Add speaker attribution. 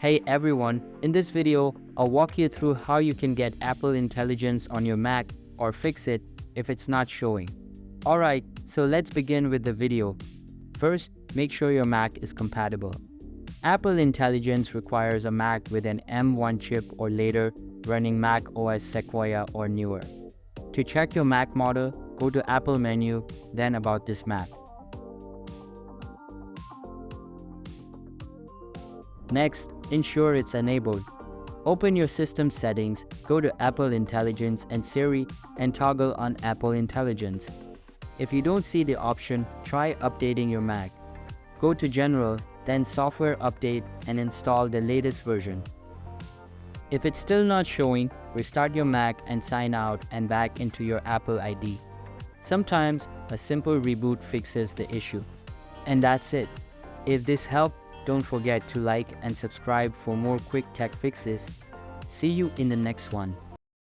Speaker 1: Hey everyone, in this video, I'll walk you through how you can get Apple Intelligence on your Mac or fix it if it's not showing. Alright, so let's begin with the video. First, make sure your Mac is compatible. Apple Intelligence requires a Mac with an M1 chip or later running macOS Sequoia or newer. To check your Mac model, go to Apple menu, then About this Mac. Next, ensure it's enabled. Open your system settings, go to Apple Intelligence and Siri, and toggle on Apple Intelligence. If you don't see the option, try updating your Mac. Go to General, then Software Update and install the latest version. If it's still not showing, restart your Mac and sign out and back into your Apple ID. Sometimes, a simple reboot fixes the issue. And that's it. If this helped, don't forget to like and subscribe for more quick tech fixes. See you in the next one.